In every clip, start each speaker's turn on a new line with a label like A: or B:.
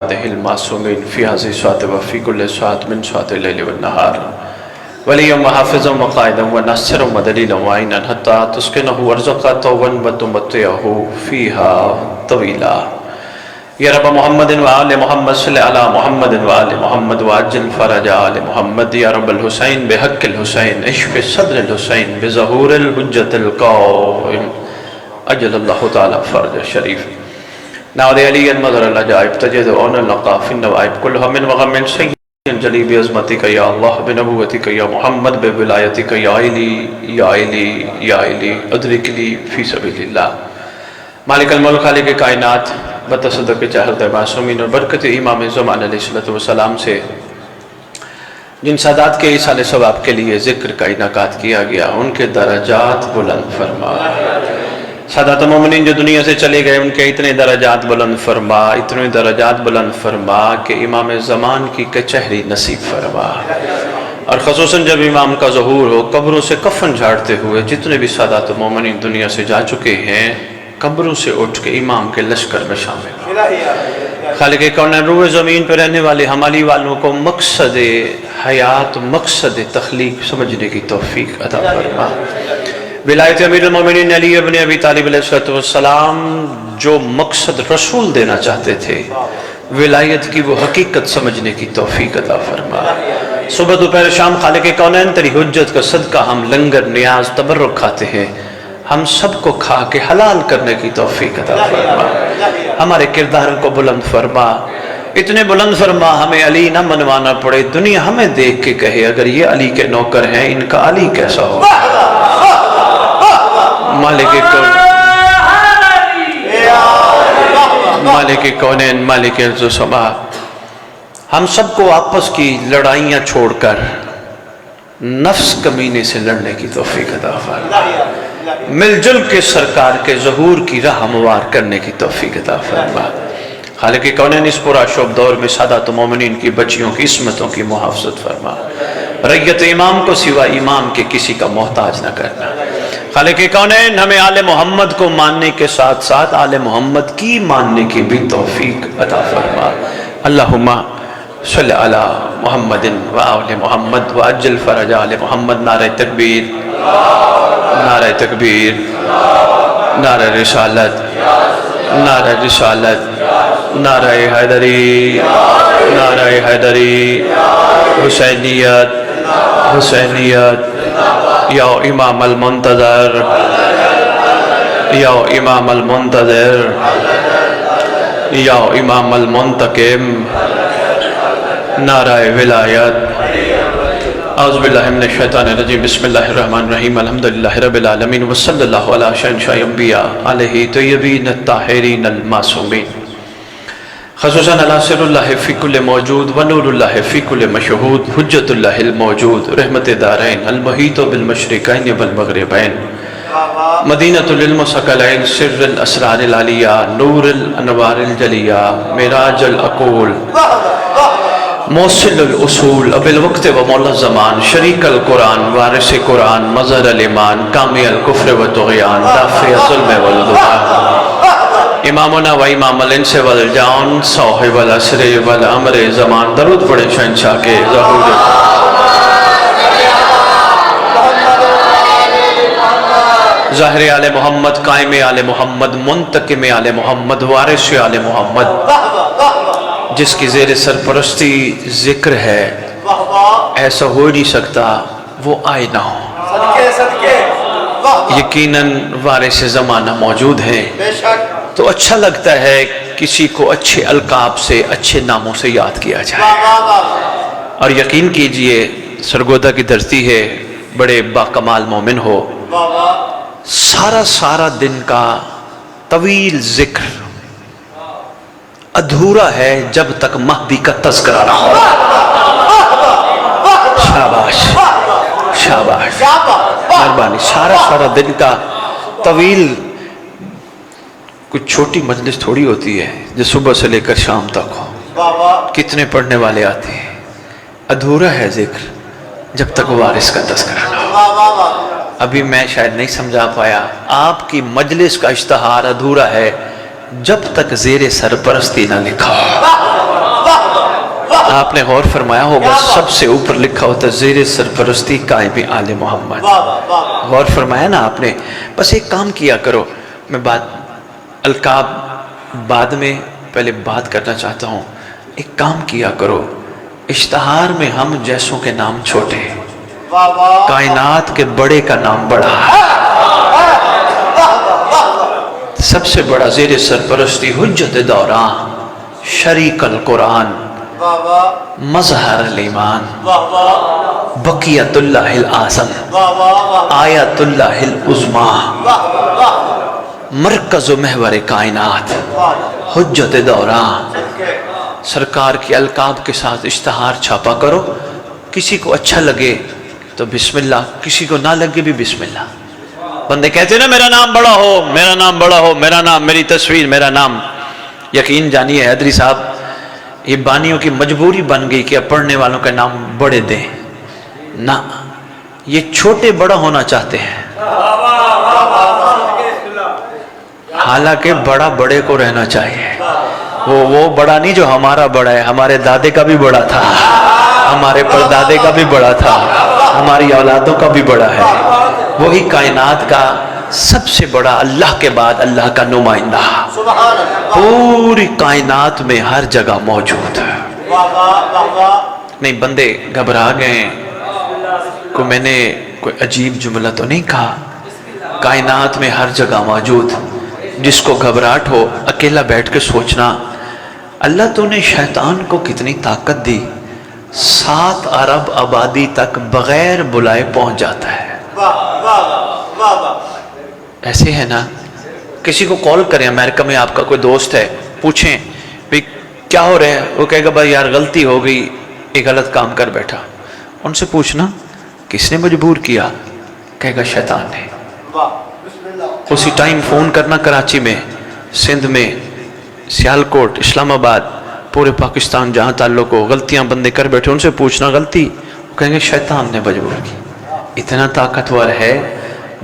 A: المعصومين في هذه الساعة وفي كل ساعة من ساعات الليل والنهار وليا وحافظا وقائدا وناصرا ودليلا وعينا حتى تسكنه ارزقا طوبا وتمتعه فيها طويلا يا رب محمد وآل محمد صل على محمد وآل محمد وعجل فرج آل محمد يا رب الحسين بحق الحسين اشف صدر الحسين بظهور الحجة القائم أجل الله تعالى فرج الشريف نعود علي المظهر العجائب تجد أن اللقاء في النوائب كلها من وغم سيد جلی بعظمتك یا اللہ بنبوتك یا محمد بولایتك یا علی یا علی یا علی ادرک لی فی سبیل اللہ مالک الملک خالق کائنات بتصدق چاہت معصومین اور برکت امام زمان علیہ السلام سے جن سادات کے ایصال ثواب کے لیے ذکر کا انعقاد کیا گیا ان کے درجات بلند فرما سادات مومنین جو دنیا سے چلے گئے ان کے اتنے درجات بلند فرما اتنے درجات بلند فرما کہ امام زمان کی کچہری نصیب فرما اور خصوصاً جب امام کا ظہور ہو قبروں سے کفن جھاڑتے ہوئے جتنے بھی سادات مومنین دنیا سے جا چکے ہیں قبروں سے اٹھ کے امام کے لشکر میں شامل ہو خالق کون روح زمین پر رہنے والے ہمالی والوں کو مقصد حیات مقصد تخلیق سمجھنے کی توفیق عطا فرما ولایت امیر المومنین علی ابن ابی طالب علیہ السلام جو مقصد رسول دینا چاہتے تھے ولایت کی وہ حقیقت سمجھنے کی توفیق عطا فرما صبح دوپہر شام خالق کونین تیری حجت کا صدقہ ہم لنگر نیاز تبرک کھاتے ہیں ہم سب کو کھا کے حلال کرنے کی توفیق عطا فرما ہمارے کرداروں کو بلند فرما اتنے بلند فرما ہمیں علی نہ منوانا پڑے دنیا ہمیں دیکھ کے کہے اگر یہ علی کے نوکر ہیں ان کا علی کیسا ہو مالک کونین مالک عرض و سما ہم سب کو آپس کی لڑائیاں چھوڑ کر نفس کمینے سے لڑنے کی توفیق عطا فرما مل جل کے سرکار کے ظہور کی راہ ہموار کرنے کی توفیق عطا فرما خالق کونین اس پورا شعب دور میں سادات مومنین کی بچیوں کی عصمتوں کی محافظت فرما رعیت امام کو سوا امام کے کسی کا محتاج نہ کرنا خالق کونین ہمیں آل محمد کو ماننے کے ساتھ ساتھ آل محمد کی ماننے کی بھی توفیق عطا فرما اللہم صلی علی محمد و آل محمد و عجل فرج آل محمد نعرہ تکبیر نعرہ تکبیر نعرہ رسالت نعرہ رسالت نعرہ حیدری نعرہ حیدری حسینیت حسینیت یا امام المنتظر یا امام المنتظر یا امام المنتقم نعرہ ولایت اعوذ باللہ من الشیطان الرجیم بسم اللہ الرحمن الرحیم الحمدللہ رب العالمین وصلی اللہ علی شہنشاہ انبیاء علیہ طیبین الطاہرین المعصومین خصوصاً علی سر اللہ فی کل موجود ونور اللہ فی کل مشہود حجت اللہ الموجود رحمت دارین المحیط بالمشرقین والمغربین مدینۃ للمثقلین سر الاسرار العلیہ نور الانوار الجلیہ معراج العقول موصل الاصول اب الوقت و مولا الزمان شریک القرآن وارث قرآن مظہر الایمان کامی الکفر و طغیان دافع ظلم والغبار امامنا و امام الانس والجان صاحب العصر والامر زمان درود پڑھیں شہنشاہ کے ظہور ظاہر آل محمد قائم آل محمد منتقم آل محمد وارث آل محمد جس کی زیر سرپرستی ذکر ہے ایسا ہو نہیں سکتا وہ آئے نہ ہو یقیناً وارث زمانہ موجود ہیں تو اچھا لگتا ہے کسی کو اچھے القاب سے اچھے ناموں سے یاد کیا جائے اور یقین کیجئے سرگودا کی دھرتی ہے بڑے باکمال مومن ہو سارا دن کا طویل ذکر ادھورا ہے جب تک مہدی کا تذکرہ نہ ہو شاباش شاباش مہربانی سارا دن کا طویل کچھ چھوٹی مجلس تھوڑی ہوتی ہے جو صبح سے لے کر شام تک ہو کتنے پڑھنے والے آتے ہیں ادھورا ہے ذکر جب تک وارث کا تذکرہ نہ ہو ابھی میں شاید نہیں سمجھا پایا آپ کی مجلس کا اشتہار ادھورا ہے جب تک زیر سرپرستی نہ لکھا آپ نے غور فرمایا ہوگا سب سے اوپر لکھا ہوتا ہے زیر سرپرستی قائم آل محمد. غور فرمایا نا آپ نے. بس ایک کام کیا کرو. میں القاب بعد میں پہلے بات کرنا چاہتا ہوں. ایک کام کیا کرو, اشتہار میں ہم جیسوں کے نام چھوٹے, کائنات کے بڑے کا نام بڑا. سب سے بڑا زیر سرپرستی حجت دوران, شریک القرآن, مظہر الایمان, بقیت اللہ الاعظم, آیت اللہ العظمی, مرکز و محور کائنات, حجت دوران. سرکار کی القاب کے ساتھ اشتہار چھاپا کرو. کسی کو اچھا لگے تو بسم اللہ, کسی کو نہ لگے بھی بسم اللہ. بندے کہتے ہیں نا میرا نام بڑا ہو, میرا نام بڑا ہو, میرا نام, میری تصویر, میرا نام. یقین جانیے حیدری صاحب, یہ بانیوں کی مجبوری بن گئی کہ اب پڑھنے والوں کا نام بڑے دیں. نہ, یہ چھوٹے بڑا ہونا چاہتے ہیں, حالانکہ بڑا بڑے کو رہنا چاہیے. وہ بڑا نہیں جو ہمارا بڑا ہے, ہمارے دادے کا بھی بڑا تھا, ہمارے پردادے کا بھی بڑا تھا, ہماری اولادوں کا بھی بڑا ہے. وہی کائنات کا سب سے بڑا, اللہ کے بعد اللہ کا نمائندہ, پوری کائنات میں ہر جگہ موجود ہے. نہیں بندے گھبرا گئے, میں نے کوئی عجیب جملہ تو نہیں کہا. کائنات میں ہر جگہ موجود. جس کو گھبراہٹ ہو اکیلا بیٹھ کے سوچنا, اللہ تو نے شیطان کو کتنی طاقت دی, 7 ارب آبادی تک بغیر بلائے پہنچ جاتا ہے. ایسے ہے نا, کسی کو کال کریں, امریکہ میں آپ کا کوئی دوست ہے, پوچھیں بھئی کیا ہو رہے ہیں, وہ کہے گا بھائی یار غلطی ہو گئی, ایک غلط کام کر بیٹھا. ان سے پوچھنا کس نے مجبور کیا, کہے گا شیطان نے. اسی ٹائم فون کرنا کراچی میں, سندھ میں, سیالکوٹ, اسلام آباد, پورے پاکستان جہاں تعلق ہو, غلطیاں بندے کر بیٹھے, ان سے پوچھنا غلطی, وہ کہیں گے شیطان نے مجبور کی. اتنا طاقتور ہے,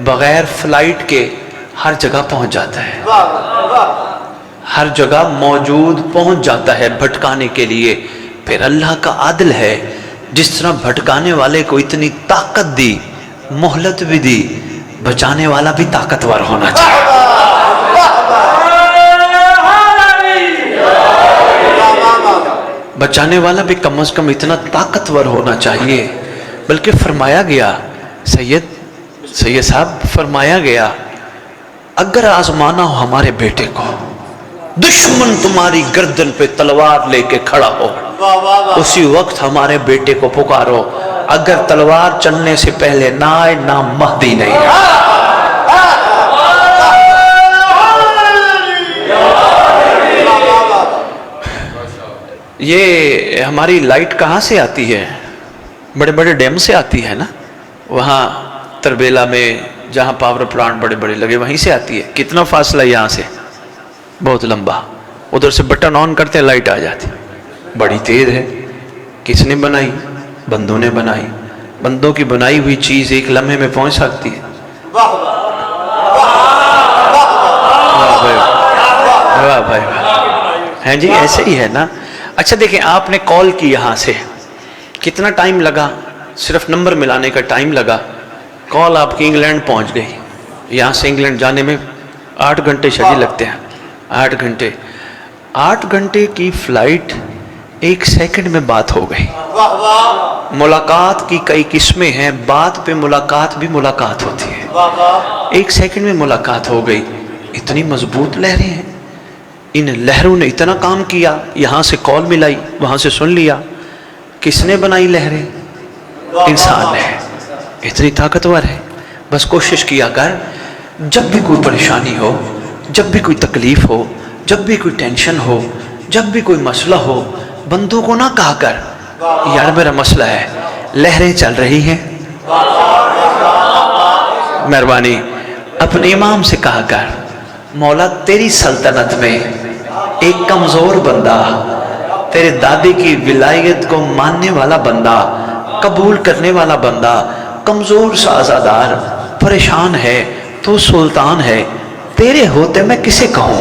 A: بغیر فلائٹ کے ہر جگہ پہنچ جاتا ہے, ہر جگہ موجود پہنچ جاتا ہے بھٹکانے کے لیے. پھر اللہ کا عدل ہے, جس طرح بھٹکانے والے کو اتنی طاقت دی, مہلت بھی دی, بچانے والا بھی طاقتور ہونا چاہیے. بچانے والا بھی کم از کم اتنا طاقتور ہونا چاہیے. بلکہ فرمایا گیا, سید صاحب فرمایا گیا, اگر آزمانا ہو ہمارے بیٹے کو, دشمن تمہاری گردن پہ تلوار لے کے کھڑا ہو, اسی وقت ہمارے بیٹے کو پکارو. اگر تلوار چلنے سے پہلے نہ آئے, نام مہدی نہیں ہے. یہ ہماری لائٹ کہاں سے آتی ہے, بڑے بڑے ڈیم سے آتی ہے نا, وہاں تربیلا میں جہاں پاور پلانٹ بڑے بڑے لگے وہیں سے آتی ہے. کتنا فاصلہ یہاں سے, بہت لمبا. ادھر سے بٹن آن کرتے لائٹ آ جاتی, بڑی تیز ہے. کس نے بنائی, بندوں نے بنائی. بندوں کی بنائی ہوئی چیز ایک لمحے میں پہنچ سکتی ہے. واہ بھائی, ہیں جی, ایسے ہی ہے نا. اچھا دیکھیں, آپ نے کال کی یہاں سے, کتنا ٹائم لگا, صرف نمبر ملانے کا ٹائم لگا. کال آپ کی انگلینڈ پہنچ گئی. یہاں سے انگلینڈ جانے میں 8 گھنٹے شدید لگتے ہیں. 8 گھنٹے کی فلائٹ 1 سیکنڈ میں بات ہو گئی. ملاقات کی کئی قسمیں ہیں, بات پہ ملاقات بھی ملاقات ہوتی ہے. 1 سیکنڈ میں ملاقات ہو گئی. اتنی مضبوط لہریں ہیں, ان لہروں نے اتنا کام کیا. یہاں سے کال ملائی, وہاں سے سن لیا. کس نے بنائی لہریں, انسان ہے. اتنی طاقتور ہے. بس کوشش کیا کر, جب بھی کوئی پریشانی ہو, جب بھی کوئی تکلیف ہو, جب بھی کوئی ٹینشن ہو, جب بھی کوئی مسئلہ ہو, بندوں کو نہ کہا کر یار میرا مسئلہ ہے, لہریں چل رہی ہیں. مہربانی اپنے امام سے کہا کر, مولا تیری سلطنت میں ایک کمزور بندہ, تیرے دادی کی ولایت کو ماننے والا بندہ, قبول کرنے والا بندہ, کمزور سا عزادار پریشان ہے. تو سلطان ہے, تیرے ہوتے میں کسے کہوں.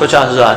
A: 50,000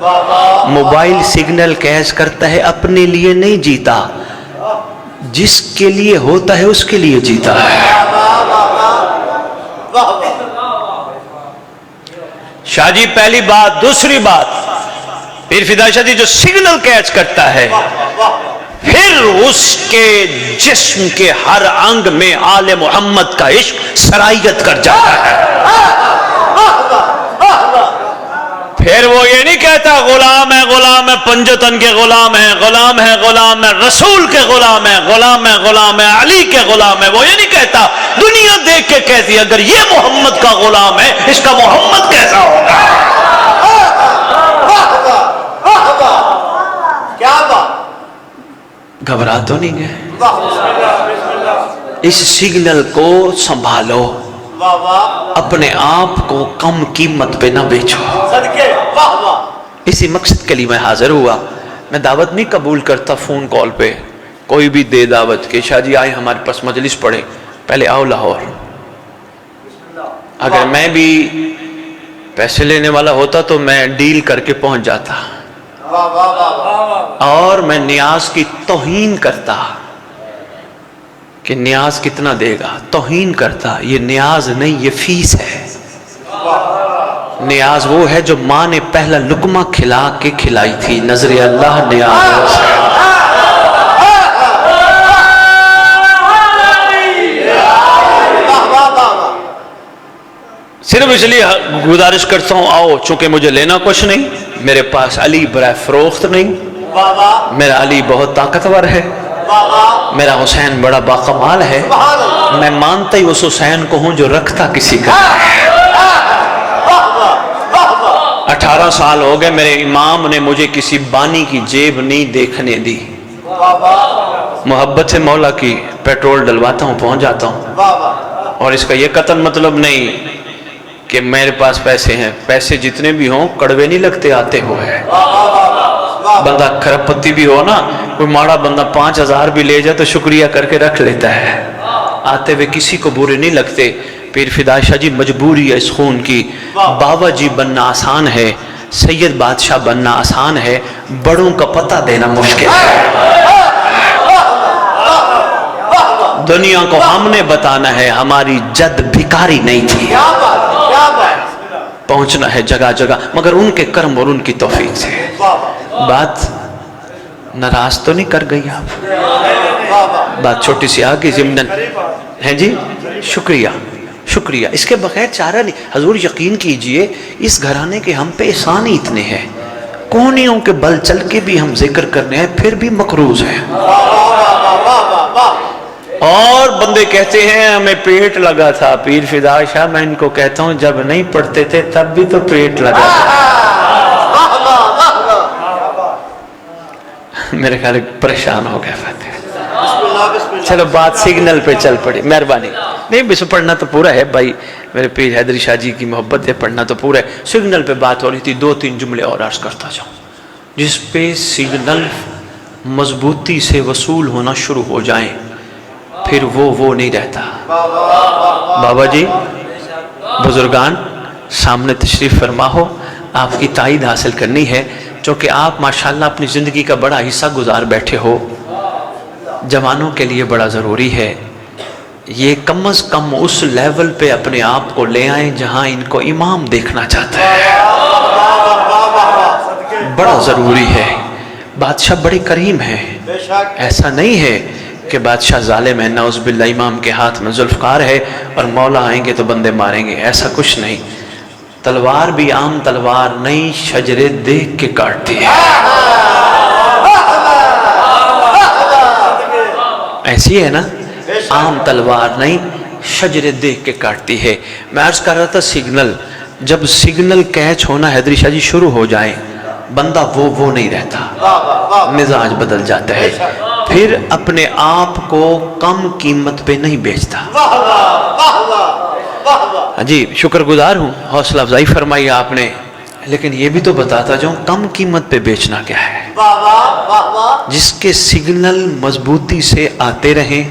A: موبائل سگنل کیچ کرتا ہے، اپنے لیے نہیں جیتا، جس کے لیے ہوتا ہے اس کے لیے جیتا ہے۔ شاہ جی پہلی بات۔ دوسری بات، پیر فدا شاہ جی جو سگنل کیچ کرتا ہے پھر اس کے جسم کے ہر انگ میں آل محمد کا عشق سرائیت کر جاتا ہے۔ پھر وہ یہ نہیں کہتا غلام ہے پنجتن کے غلام ہے، غلام ہے رسول کے غلام ہے، غلام ہے علی کے غلام ہے۔ وہ یہ نہیں کہتا، دنیا دیکھ کے کہتی ہے اگر یہ محمد کا غلام ہے اس کا محمد کیسا ہوگا۔
B: کیا بات،
A: گھبرا تو نہیں گئے؟ اس سگنل کو سنبھالو، اپنے آپ کو کم قیمت پہ نہ بیچو۔
B: صدقے، واہ واہ۔
A: اسی مقصد کے لیے میں حاضر ہوا۔ میں دعوت نہیں قبول کرتا فون کال پہ، کوئی بھی دے دعوت کہ شاہ جی آئے ہمارے پاس مجلس پڑھے، پہلے آؤ لاہور۔ اگر میں بھی پیسے لینے والا ہوتا تو میں ڈیل کر کے پہنچ جاتا، اور میں نیاز کی توہین کرتا کہ نیاز کتنا دے گا، توہین کرتا۔ یہ نیاز نہیں، یہ فیس ہے۔ نیاز وہ ہے جو ماں نے پہلا لقمہ کھلا کے کھلائی تھی۔ نظر اللہ نیاز ہے۔ صرف اس لیے گزارش کرتا ہوں آؤ، چونکہ مجھے لینا کچھ نہیں، میرے پاس علی برائے فروخت نہیں، میرا علی بہت طاقتور ہے، میرا حسین بڑا باکمال ہے، میں مانتا ہی اس حسین کو ہوں جو رکھتا کسی کا ہے۔ 18 سال ہو گئے میرے امام نے مجھے کسی بانی کی جیب نہیں دیکھنے دی۔ محبت سے مولا کی پیٹرول ڈلواتا ہوں، پہنچ جاتا ہوں، اور اس کا یہ قطعاً مطلب نہیں کہ میرے پاس پیسے ہیں، پیسے جتنے بھی ہوں کڑوے نہیں لگتے آتے ہوئے۔ بندہ کھرپتی بھی ہو نا، کوئی ماڑا بندہ 5000 بھی لے جائے تو شکریہ کر کے رکھ لیتا ہے، آتے ہوئے کسی کو برے نہیں لگتے۔ پیر فدا شاہ جی مجبوری ہے اس خون کی، بابا جی بننا آسان ہے، سید بادشاہ بننا آسان ہے، بڑوں کا پتہ دینا مشکل ہے۔ دنیا کو ہم نے بتانا ہے ہماری جد بھکاری نہیں تھی، پہنچنا ہے جگہ جگہ، مگر ان کے کرم اور ان کی توفیق سے۔ بات ناراض تو نہیں کر گئی آپ؟ بات چھوٹی سی آگے ضمن ہے جی، شکریہ شکریہ، اس کے بغیر چارہ نہیں۔ حضور یقین کیجئے اس گھرانے کے ہم پہ احسان ہی اتنے ہیں، کونیوں کے بل چل کے بھی ہم ذکر کرنے ہیں پھر بھی مقروض ہیں۔ اور بندے کہتے ہیں ہمیں پیٹ لگا تھا، پیر فدا شاہ میں ان کو کہتا ہوں جب نہیں پڑھتے تھے تب بھی تو پیٹ لگا تھا۔ میرے خیال پریشان ہو گیا فاتح۔ چلو بات سگنل پہ چل پڑی، مہربانی نہیں، بس پڑھنا تو پورا ہے بھائی، میرے پیر حیدری شاہ جی کی محبت ہے، پڑھنا تو پورا ہے۔ سگنل پہ بات ہو رہی تھی، 2-3 جملے اور عرض کرتا جاؤں۔ جس پہ سگنل مضبوطی سے وصول ہونا شروع ہو جائیں پھر وہ نہیں رہتا۔ بابا جی بزرگان سامنے تشریف فرما ہو، آپ کی تائید حاصل کرنی ہے، چونکہ آپ ماشاءاللہ اپنی زندگی کا بڑا حصہ گزار بیٹھے ہو، جوانوں کے لیے بڑا ضروری ہے یہ کم از کم اس لیول پہ اپنے آپ کو لے آئیں جہاں ان کو امام دیکھنا چاہتا ہے، بڑا ضروری ہے۔ بادشاہ بڑے کریم ہے، ایسا نہیں ہے کہ بادشاہ ظالم ہے، نعوذ باللہ امام کے ہاتھ میں ذوالفقار ہے اور مولا آئیں گے تو بندے ماریں گے، ایسا کچھ نہیں۔ تلوار بھی عام تلوار نہیں، شجرے دیکھ کے کاٹتی ہے، ایسی ہے نا، عام تلوار نہیں، شجرے دیکھ کے کاٹتی ہے۔ میں عرض کر رہا تھا سگنل، جب سگنل کیچ ہونا حیدری شاہ جی شروع ہو جائیں بندہ وہ نہیں رہتا، مزاج بدل جاتا ہے، پھر اپنے آپ کو کم قیمت پہ نہیں بیچتا۔ جی شکر گزار ہوں، حوصلہ افزائی فرمائی آپ نے، لیکن یہ بھی تو بتاتا جاؤں کم قیمت پہ بیچنا کیا ہے۔ جس کے سگنل مضبوطی سے آتے رہیں،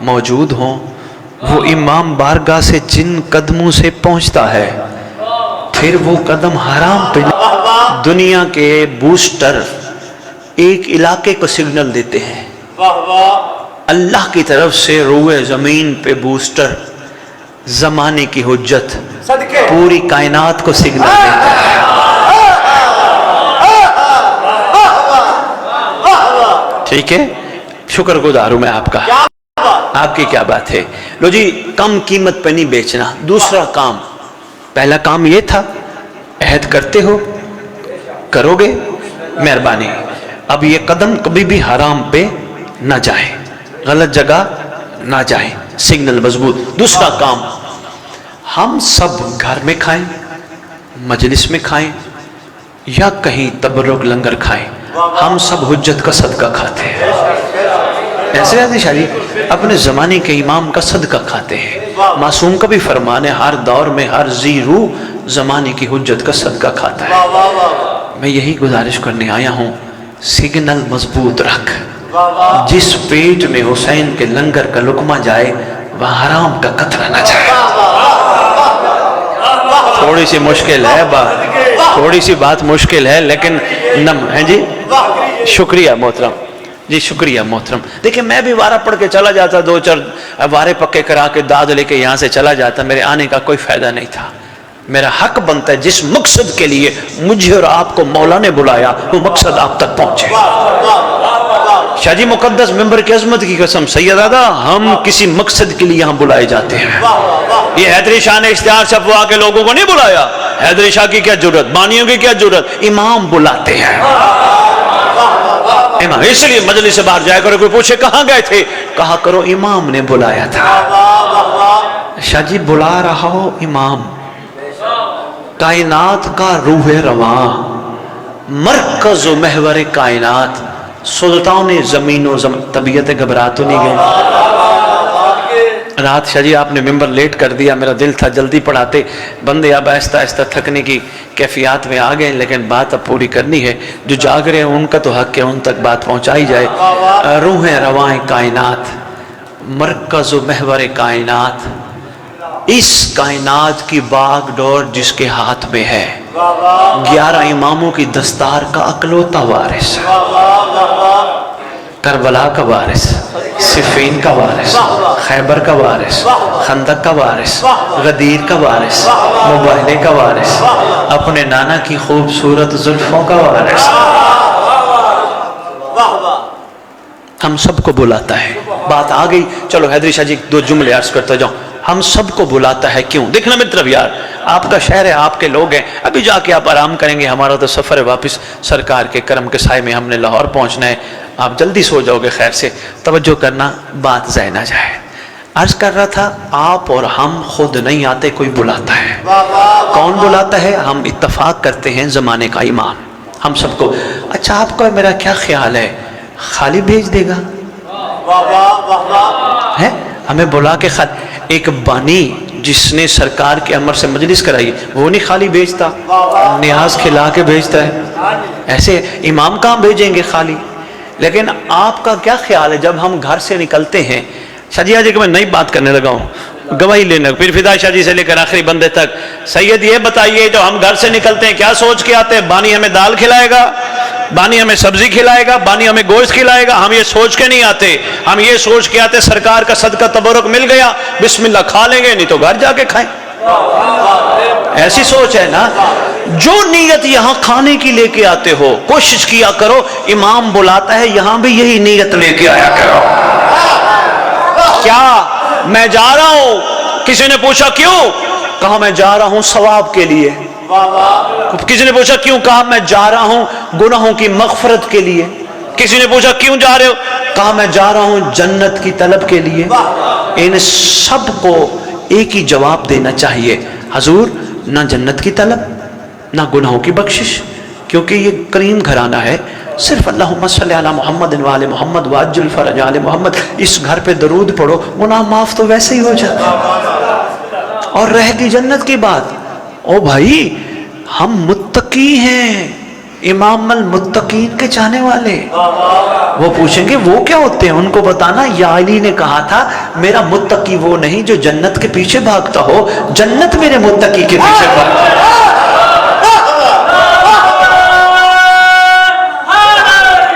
A: موجود ہوں، وہ امام بارگاہ سے جن قدموں سے پہنچتا ہے پھر وہ قدم حرام پہ دنیا کے بوسٹر ایک علاقے کو سگنل دیتے ہیں،
B: واہ واہ
A: اللہ کی طرف سے روئے زمین پہ بوسٹر زمانے کی حجت
B: صدقے
A: پوری کائنات کو سگنل دیتا ہے۔ ٹھیک ہے، شکر گزار ہوں میں آپ کا، آپ کی کیا بات ہے۔ لو جی، کم قیمت پہ نہیں بیچنا۔ دوسرا کام، پہلا کام یہ تھا عہد کرتے ہو، کرو گے، مہربانی۔ اب یہ قدم کبھی بھی حرام پہ نہ جائے، غلط جگہ نہ جائے، سگنل مضبوط۔ دوسرا کام، ہم سب گھر میں کھائیں، مجلس میں کھائیں یا کہیں تبرک لنگر کھائیں، ہم سب حجت کا صدقہ کھاتے ہیں۔ ایسے ایسے شاہی اپنے زمانے کے امام کا صدقہ کھاتے ہیں۔ معصوم کا بھی فرمان ہے، ہر دور میں ہر ذی روح زمانے کی حجت کا صدقہ کھاتا ہے۔ میں یہی گزارش کرنے آیا ہوں، سگنل مضبوط رکھ، جس پیٹ میں حسین کے لنگر کا لقمہ جائے وہاں حرام کا قطرہ نہ جائے۔ تھوڑی سی مشکل ہے بات، تھوڑی سی بات مشکل ہے، لیکن نم ہے جی۔ شکریہ محترم جی، شکریہ محترم۔ دیکھیں میں بھی وارہ پڑھ کے چلا جاتا، دو چار وارے پکے کرا کے داد لے کے یہاں سے چلا جاتا، میرے آنے کا کوئی فائدہ نہیں تھا۔ میرا حق بنتا ہے جس مقصد کے لیے مجھے اور آپ کو مولا نے بلایا وہ مقصد آپ تک پہنچے۔ شاہ جی مقدس ممبر کی عظمت کی قسم، سیدادہ ہم کسی مقصد کے لیے یہاں بلائے جاتے ہیں۔ یہ حیدری شاہ نے اشتہار چھپوا کے لوگوں کو نہیں بلایا، حیدری شاہ کی کیا ضرورت، بانیوں کی کیا ضرورت، امام بلاتے ہیں۔ امام، اس لیے مجلس سے باہر جائے کرو، کوئی پوچھے کہاں گئے تھے، کہا کرو امام نے بلایا تھا۔ شاہ جی بلا رہا ہو امام، کائنات کا روح رواں، مرکز و محور کائنات، سلطان زمین و طبیعت گھبرا تو نہیں گئے؟ رات شاہ جی آپ نے ممبر لیٹ کر دیا، میرا دل تھا جلدی پڑھاتے، بندے اب آہستہ آہستہ تھکنے کی کیفیات میں آ گئے، لیکن بات اب پوری کرنی ہے۔ جو جاگ رہے ہیں ان کا تو حق ہے، ان تک بات پہنچائی جائے۔ روح رواں کائنات، مرکز و محور کائنات، اس کائنات کی باغ ڈور جس کے ہاتھ میں ہے، 11 اماموں کی دستار کا اکلوتا وارث، کربلا کا وارث، صفین کا وارث، خیبر کا وارث، خندق کا وارث، غدیر کا وارث، مباہلے کا وارث، اپنے نانا کی خوبصورت زلفوں کا وارث، ہم سب کو بلاتا ہے۔ بات آ گئی، چلو حیدری شاہ جی 2 جملے عرض کرتا جاؤں۔ ہم سب کو بلاتا ہے کیوں؟ دیکھنا میری طرف یار، آپ کا شہر ہے، آپ کے لوگ ہیں، ابھی جا کے آپ آرام کریں گے، ہمارا تو سفر ہے واپس سرکار کے کرم کے سائے میں، ہم نے لاہور پہنچنا ہے، آپ جلدی سو جاؤ گے خیر سے، توجہ کرنا بات ضائع نہ جائے۔ عرض کر رہا تھا آپ اور ہم خود نہیں آتے، کوئی بلاتا ہے۔ کون بلاتا ہے؟ ہم اتفاق کرتے ہیں زمانے کا امام، ہم سب کو۔ اچھا آپ کا میرا کیا خیال ہے، خالی بھیج دے گا؟ ہے ہمیں بلا کے ایک بانی جس نے سرکار کے امر سے مجلس کرائی، وہ نہیں خالی بھیجتا، نیاز کھلا کے بھیجتا ہے۔ ایسے امام کہاں بھیجیں گے خالی؟ لیکن آپ کا کیا خیال ہے جب ہم گھر سے نکلتے ہیں؟ شاہ جی آج ایک میں نئی بات کرنے لگا ہوں، گواہی لینے، پھر فدا شاہ جی سے لے کر آخری بندے تک۔ سید یہ بتائیے جو ہم گھر سے نکلتے ہیں کیا سوچ کے آتے ہیں؟ بانی ہمیں دال کھلائے گا، بانی ہمیں سبزی کھلائے گا، بانی ہمیں گوشت کھلائے گا، ہم یہ سوچ کے نہیں آتے، ہم یہ سوچ کے آتے سرکار کا صدقہ تبرک مل گیا، بسم اللہ کھا لیں گے، نہیں تو گھر جا کے کھائیں۔ ایسی سوچ ہے نا؟ جو نیت یہاں کھانے کی لے کے آتے ہو کوشش کیا کرو، امام بلاتا ہے یہاں بھی یہی نیت لے کے آیا کرو۔ کیا میں جا رہا ہوں؟ کسی نے پوچھا کیوں؟ کہا میں جا رہا ہوں ثواب کے لیے۔ کسی نے پوچھا کیوں؟ کہا میں جا رہا ہوں گناہوں کی مغفرت کے لیے۔ کسی نے پوچھا کیوں جا رہے ہو؟ کہا میں جا رہا ہوں جنت کی طلب کے لیے۔ ان سب کو ایک ہی جواب دینا چاہیے، حضور نہ جنت کی طلب نہ گناہوں کی بخشش، کیونکہ یہ کریم گھرانہ ہے، صرف اللہم صلی علی محمد وآل محمد وعجل فرج آل محمد، اس گھر پہ درود پڑھو، گناہ معاف تو ویسے ہی ہو جاتا اور رہ گئی جنت کی بات۔ او بھائی ہم متقی ہیں، امام المتقین کے چاہنے والے۔ وہ پوچھیں گے وہ کیا ہوتے ہیں؟ ان کو بتانا یا علی نے کہا تھا میرا متقی وہ نہیں جو جنت کے پیچھے بھاگتا ہو، جنت میرے متقی کے پیچھے بھاگتا ہے۔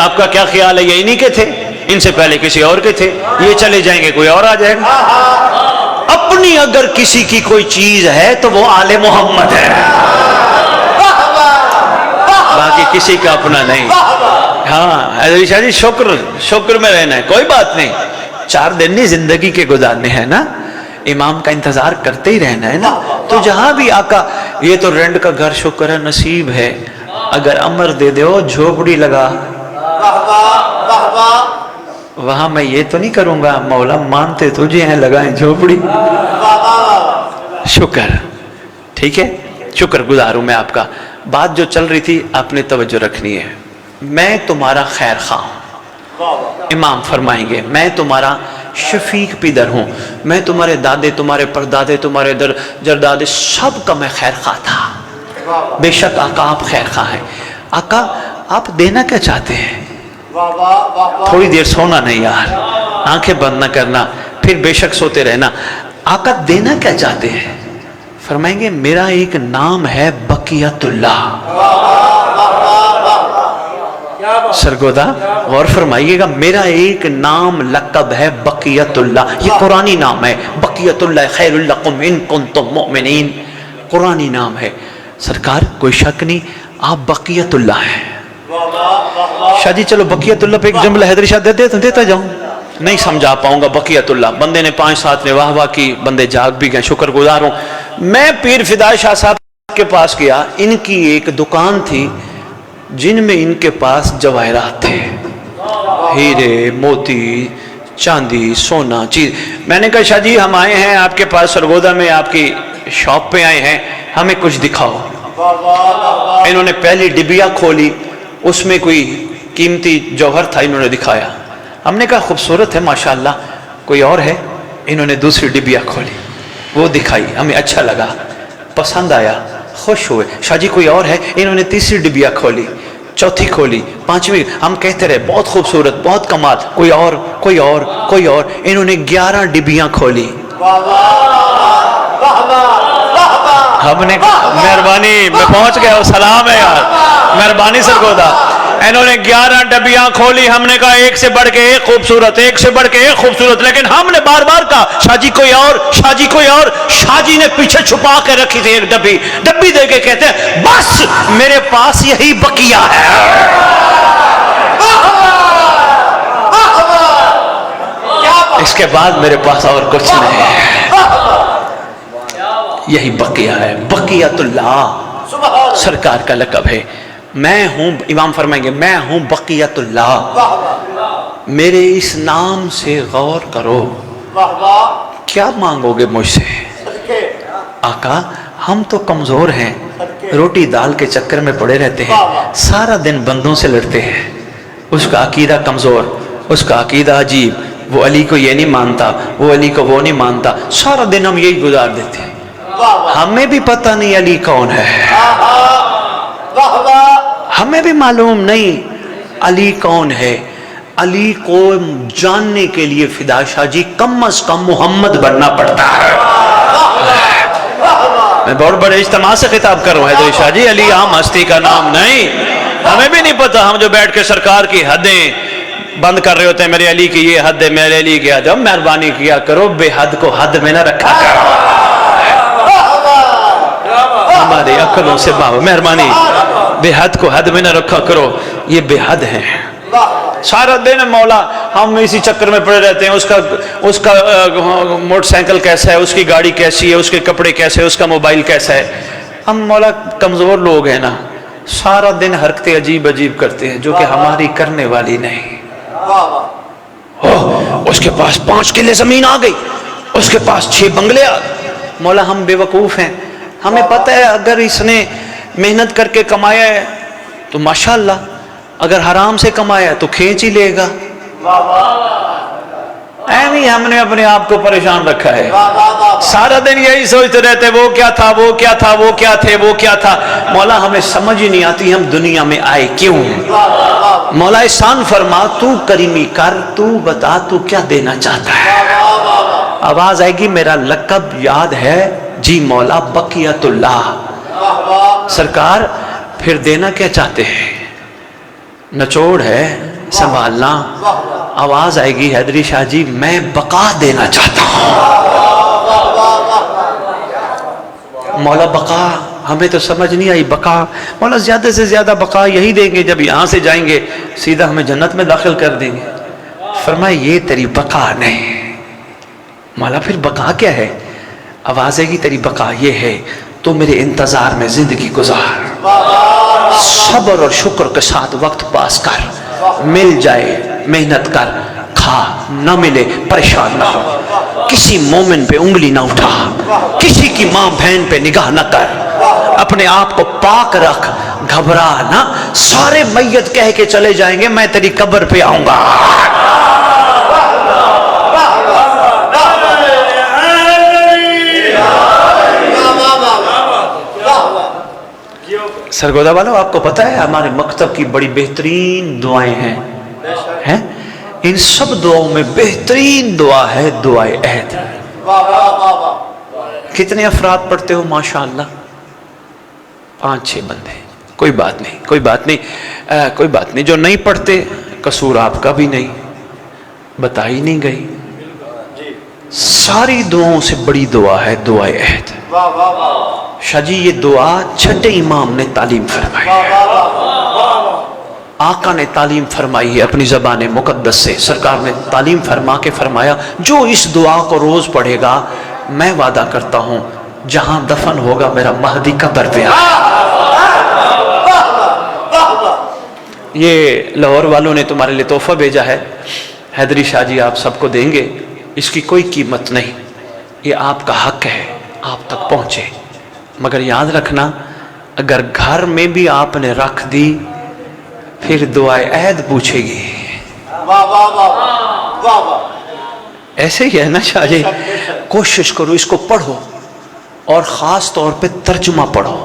C: آپ کا کیا خیال ہے یہ انہی کے تھے؟ ان سے پہلے کسی اور کے تھے، یہ چلے جائیں گے کوئی اور آ جائے گا۔ اپنی اگر کسی کی کوئی چیز ہے تو وہ آل محمد ہے، باقی کسی کا اپنا نہیں۔ ہاں حیدری شاہ جی شکر میں رہنا ہے، کوئی بات نہیں، 4 دن نہیں زندگی کے گزارنے ہیں نا، امام کا انتظار کرتے ہی رہنا ہے نا۔ تو جہاں بھی آقا، یہ تو رینٹ کا گھر شکر ہے نصیب ہے، اگر امر دے دو جھوپڑی لگا، وہاں میں یہ تو نہیں کروں گا مولا مانتے تجھے ہیں لگائیں جھوپڑی، شکر، ٹھیک ہے، شکر گزار ہوں میں آپ کا۔ بات جو چل رہی تھی آپ نے توجہ رکھنی ہے، میں تمہارا خیر خواہ ہوں، امام فرمائیں گے میں تمہارا شفیق پیدر ہوں، میں تمہارے دادے، تمہارے پردادے، تمہارے جردادے سب کا میں خیر خواہ تھا، بے شک آقا آپ خیر خواہ ہیں۔ آقا آپ دینا کیا چاہتے ہیں؟ تھوڑی دیر سونا نہیں یار، آنکھیں بند نہ کرنا، پھر بے شک سوتے رہنا۔ آقا دینا کیا چاہتے ہیں؟ فرمائیں گے میرا ایک نام ہے بقیت اللہ۔ سرگودا غور فرمائیے گا، میرا ایک نام لقب ہے بقیت اللہ، یہ قرآنی نام ہے، بقیت اللہ خیر لکم ان کنتم مؤمنین، قرآنی نام ہے۔ سرکار کوئی شک نہیں آپ بقیت اللہ ہیں۔ شاہ جی چلو بقیت اللہ پہ ایک جملہ حیدری شاہ دیتا جاؤں، نہیں سمجھا پاؤں گا۔ بقیت اللہ بندے نے 5-7 نے واہ واہ کی، بندے جاگ بھی گئے، شکر گزار ہوں۔ میں پیر فدائے شاہ صاحب کے پاس گیا، ان کی ایک دکان تھی جن میں ان کے پاس جواہرات تھے، ہیرے موتی چاندی سونا چیز۔ میں نے کہا شاہ جی ہم آئے ہیں آپ کے پاس سرگودا میں، آپ کی شاپ پہ آئے ہیں، ہمیں کچھ دکھاؤ۔ انہوں نے پہلی ڈبیا کھولی، اس میں کوئی قیمتی جوہر تھا، انہوں نے دکھایا، ہم نے کہا خوبصورت ہے ماشاءاللہ، کوئی اور ہے؟ انہوں نے دوسری ڈبیا کھولی، وہ دکھائی، ہمیں اچھا لگا، پسند آیا، خوش ہوئے۔ شاہ جی کوئی اور ہے؟ انہوں نے تیسری ڈبیا کھولی، چوتھی کھولی، پانچویں، ہم کہتے رہے بہت خوبصورت، بہت کمال، کوئی اور، کوئی اور، کوئی اور۔ انہوں نے 11 ڈبیاں کھولی، ہم نے مہربانی، میں پہنچ گیا، سلام ہے یار، مہربانی سرگودا۔ انہوں نے 11 ڈبیاں کھولی، ہم نے کہا ایک سے بڑھ کے ایک خوبصورت، ایک سے بڑھ کے ایک خوبصورت، لیکن ہم نے بار بار کہا شاہ جی کوئی اور، شاہ جی کوئی اور۔ شاہ جی نے پیچھے چھپا کے رکھی تھی ایک ڈبی دے کے کہتے ہیں بس میرے پاس یہی بقیہ ہے، اس کے بعد میرے پاس اور کچھ نہیں ہے، یہی بقیہ ہے، بقیت اللہ سرکار کا لقب ہے۔ میں ہوں، امام فرمائیں گے میں ہوں بقیت اللہ، میرے اس نام سے غور کرو، کیا مانگو گے مجھ سے؟ آقا ہم تو کمزور ہیں، روٹی دال کے چکر میں پڑے رہتے ہیں، سارا دن بندوں سے لڑتے ہیں، اس کا عقیدہ کمزور، اس کا عقیدہ عجیب، وہ علی کو یہ نہیں مانتا، وہ علی کو وہ نہیں مانتا، سارا دن ہم یہی گزار دیتے ہیں، ہمیں بھی پتہ نہیں علی کون ہے، ہمیں بھی معلوم نہیں علی کون ہے۔ علی کو جاننے کے لیے فدا شاہ جی کم از کم محمد بننا پڑتا ہے۔ میں بہت بڑے اجتماع سے خطاب کر رہا ہوں حیدری شاہ جی، علی عام ہستی کا نام نہیں، ہمیں بھی نہیں پتا، ہم جو بیٹھ کے سرکار کی حدیں بند کر رہے ہوتے ہیں، میرے علی کی یہ حد ہے، میرے علی کی حد ہے، مہربانی کیا کرو بے حد کو حد میں نہ رکھا کرو، ہماری عقلوں سے مہربانی، بے حد کو حد میں نہ رکھا کرو، یہ بے حد ہیں۔ سارا دن مولا ہم اسی چکر میں پڑے رہتے ہیں، اس کا موٹر سائیکل کیسا ہے، اس کی گاڑی کیسی ہے، اس کے کپڑے کیسے ہیں، اس کا موبائل کیسا ہے۔ ہم مولا کمزور لوگ ہیں نا، سارا دن حرکتیں عجیب عجیب کرتے ہیں جو کہ ہماری کرنے والی نہیں۔ اس کے پاس 5 کلے زمین آ گئی، اس کے پاس 6 بنگلے آ گئے۔ مولا ہم بے وقوف ہیں، ہمیں پتہ ہے اگر اس نے محنت کر کے کمایا ہے تو ماشاءاللہ، اگر حرام سے کمایا تو کھینچ ہی لے گا۔ ایویں ہم نے اپنے آپ کو پریشان رکھا ہے، سارا دن یہی سوچتے رہتے وہ کیا تھا، وہ کیا تھا، وہ کیا تھے، وہ کیا تھا۔ مولا ہمیں سمجھ ہی نہیں آتی ہم دنیا میں آئے کیوں۔ مولا احسان فرما، تو کریمی کر، تو بتا تو کیا دینا چاہتا ہے۔ آواز آئے گی میرا لقب یاد ہے جی مولا بقیت اللہ۔ سرکار پھر دینا کیا چاہتے ہیں؟ نچوڑ ہے، سنبھالنا. آواز آئے گی حیدری شاہ جی میں بقا دینا چاہتا ہوں. مولا بقا، ہمیں تو سمجھ نہیں آئی بقا. مولا زیادہ سے زیادہ بقا یہی دیں گے جب یہاں سے جائیں گے سیدھا ہمیں جنت میں داخل کر دیں گے. فرمایا یہ تیری بقا نہیں. مولا پھر بقا کیا ہے؟ آواز ہے گی تیری بقا یہ ہے تو میرے انتظار میں زندگی گزار، صبر اور شکر کے ساتھ وقت پاس کر، مل جائے محنت کر، کھا، نہ ملے پریشان نہ ہو، کسی مومن پہ انگلی نہ اٹھا، کسی کی ماں بہن پہ نگاہ نہ کر، اپنے آپ کو پاک رکھ، گھبرا نہ. سارے میت کہہ کے چلے جائیں گے میں تیری قبر پہ آؤں گا. سرگودا والوں آپ کو پتہ ہے ہمارے مکتب کی بڑی بہترین دعائیں ہیں. ان سب دعاؤں میں بہترین دعا ہے دعائے عہد. کتنے افراد پڑھتے ہو؟ ماشاءاللہ 5-6 بندے. کوئی بات نہیں، کوئی بات نہیں، کوئی بات نہیں. جو نہیں پڑھتے قصور آپ کا بھی نہیں، بتائی نہیں گئی. ساری دعاؤں سے بڑی دعا ہے دعائے عہد. شاہ جی یہ دعا چھٹے امام نے تعلیم فرمائی ہے، آقا نے تعلیم فرمائی ہے اپنی زبان مقدس سے. سرکار نے تعلیم فرما کے فرمایا جو اس دعا کو روز پڑھے گا میں وعدہ کرتا ہوں جہاں دفن ہوگا میرا مہدی قبر پہ آئے. یہ لاہور والوں نے تمہارے لیے تحفہ بھیجا ہے. حیدری شاہ جی آپ سب کو دیں گے، اس کی کوئی قیمت نہیں، یہ آپ کا حق ہے آپ تک پہنچے. مگر یاد رکھنا اگر گھر میں بھی آپ نے رکھ دی پھر دعائے عہد پوچھے گی. ایسے ہی ہے نا شاہ جی. کوشش کرو اس کو پڑھو اور خاص طور پہ ترجمہ پڑھو.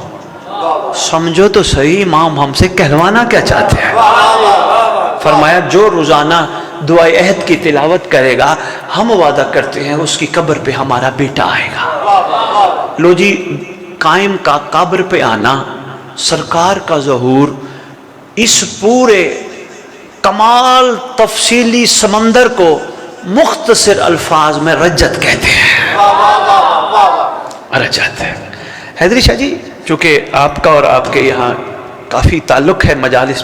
C: سمجھو تو صحیح امام ہم سے کہلوانا کیا چاہتے ہیں. فرمایا جو روزانہ دعائے عہد کی تلاوت کرے گا ہم وعدہ کرتے ہیں اس کی قبر پہ ہمارا بیٹا آئے گا. لو جی قائم کا قبر پہ آنا، سرکار کا ظہور، اس پورے کمال تفصیلی سمندر کو مختصر الفاظ میں رجت کہتے ہیں. رجت ہے. حیدری شاہ جی چونکہ آپ کا اور آپ کے یہاں کافی تعلق ہے مجالس